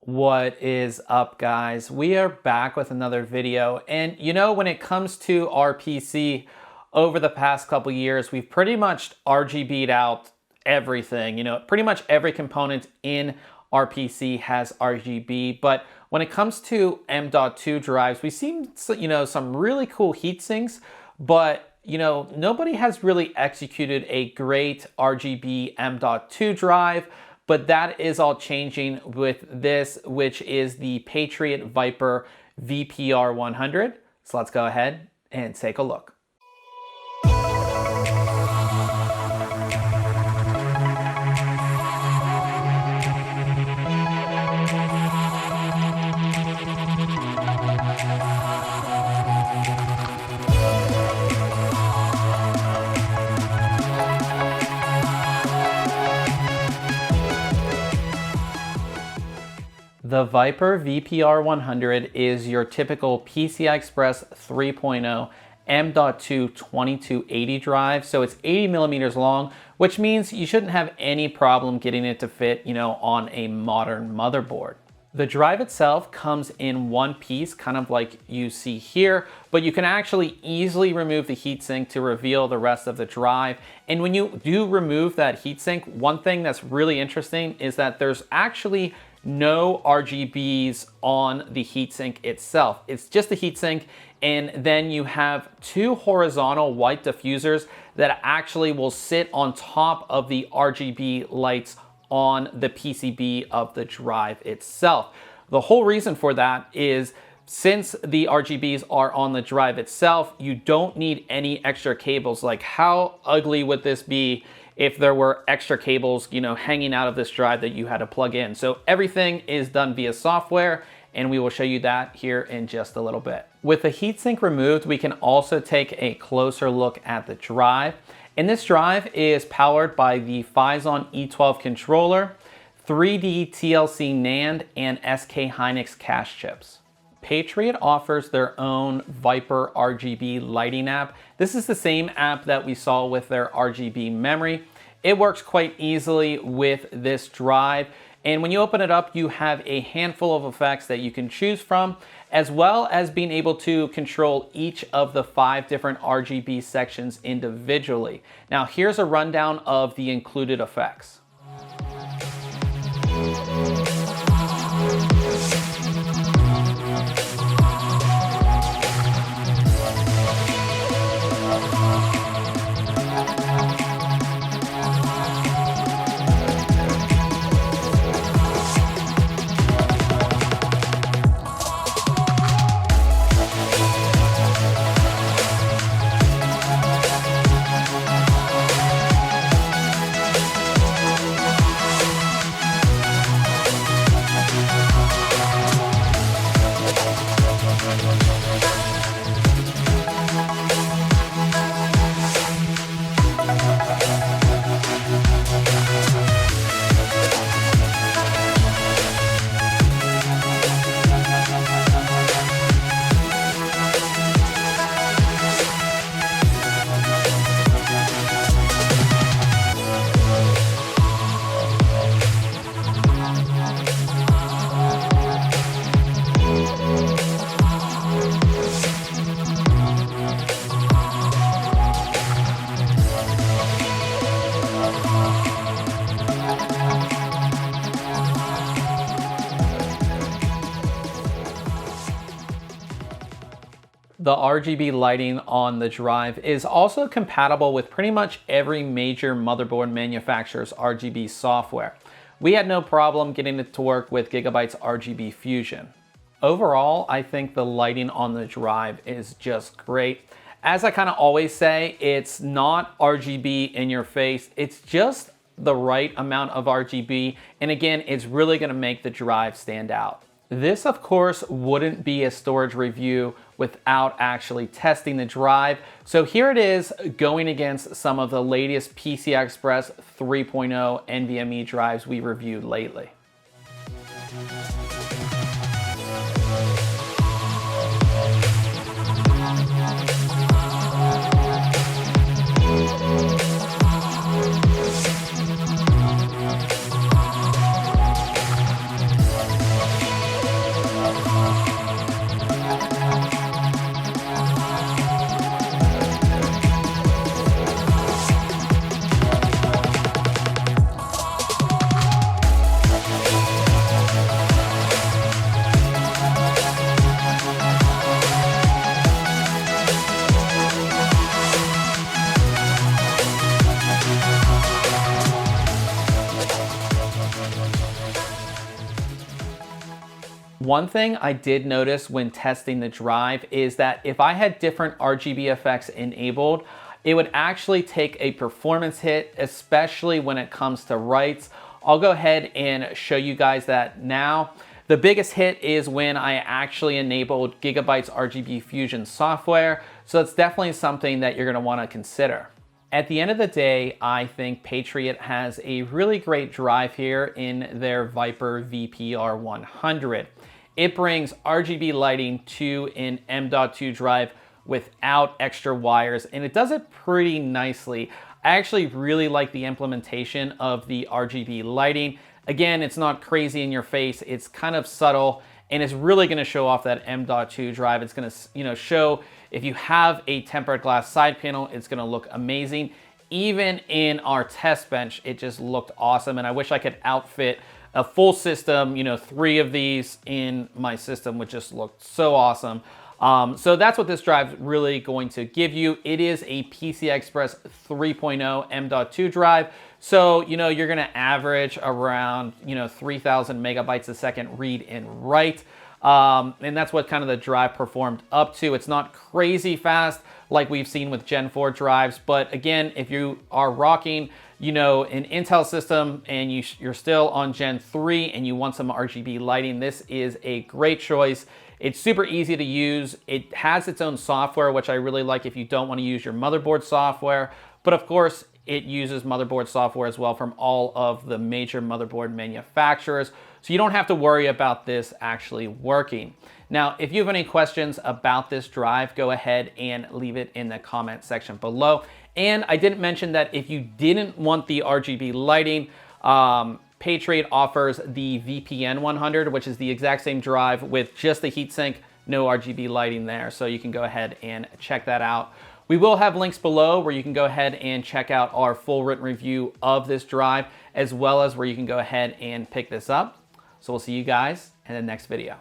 What is up, guys? We are back with another video, and when it comes to our PC over the past couple years, we've pretty much RGB'd out everything. Pretty much every component in our PC has RGB, but when it comes to M.2 drives, we've seen some really cool heat sinks, but nobody has really executed a great RGB M.2 drive. But that is all changing with this, which is the Patriot Viper VPR100. So let's go ahead and take a look. The Viper VPR100 is your typical PCI Express 3.0 M.2 2280 drive. So it's 80 millimeters long, which means you shouldn't have any problem getting it to fit, on a modern motherboard. The drive itself comes in one piece, kind of like you see here, but you can actually easily remove the heatsink to reveal the rest of the drive. And when you do remove that heatsink, one thing that's really interesting is that there's actually no RGBs on the heatsink itself. It's just a heatsink, and then you have two horizontal white diffusers that actually will sit on top of the RGB lights on the PCB of the drive itself. The whole reason for that is since the RGBs are on the drive itself, you don't need any extra cables. Like, how ugly would this be if there were extra cables, hanging out of this drive that you had to plug in? So everything is done via software, and we will show you that here in just a little bit. With the heatsink removed, we can also take a closer look at the drive. And this drive is powered by the Phison E12 controller, 3D TLC NAND, and SK Hynix cache chips. Patriot offers their own Viper RGB lighting app. This is the same app that we saw with their RGB memory. It works quite easily with this drive. And when you open it up, you have a handful of effects that you can choose from, as well as being able to control each of the 5 different RGB sections individually. Now, here's a rundown of the included effects. The RGB lighting on the drive is also compatible with pretty much every major motherboard manufacturer's RGB software. We had no problem getting it to work with Gigabyte's RGB Fusion. Overall, I think the lighting on the drive is just great. As I kind of always say, it's not RGB in your face, it's just the right amount of RGB, and again, it's really going to make the drive stand out. This, of course, wouldn't be a storage review without actually testing the drive. So here it is going against some of the latest PCI Express 3.0 NVMe drives we reviewed lately. One thing I did notice when testing the drive is that if I had different RGB effects enabled, it would actually take a performance hit, especially when it comes to writes. I'll go ahead and show you guys that now. The biggest hit is when I actually enabled Gigabyte's RGB Fusion software, so it's definitely something that you're going to want to consider. At the end of the day, I think Patriot has a really great drive here in their Viper VPR100. It brings RGB lighting to an M.2 drive without extra wires, and it does it pretty nicely. I actually really like the implementation of the RGB lighting. Again, it's not crazy in your face, it's kind of subtle, and it's really gonna show off that M.2 drive. It's gonna show if you have a tempered glass side panel, it's gonna look amazing. Even in our test bench, it just looked awesome, and I wish I could outfit a full system, 3 of these in my system would just look so awesome. So that's what this drive is really going to give you. It is a PCI Express 3.0 M.2 drive. So, you're gonna average around, 3,000 megabytes a second read and write. And that's what kind of the drive performed up to. It's not crazy fast like we've seen with Gen 4 drives, but again, if you are rocking, an Intel system and you're still on Gen 3 and you want some RGB lighting, this is a great choice. It's super easy to use. It has its own software, which I really like if you don't want to use your motherboard software, but of course, it uses motherboard software as well from all of the major motherboard manufacturers. So you don't have to worry about this actually working. Now, if you have any questions about this drive, go ahead and leave it in the comment section below. And I didn't mention that if you didn't want the RGB lighting, Patriot offers the VPR100, which is the exact same drive with just the heatsink, no RGB lighting there. So you can go ahead and check that out. We will have links below where you can go ahead and check out our full written review of this drive, as well as where you can go ahead and pick this up. So we'll see you guys in the next video.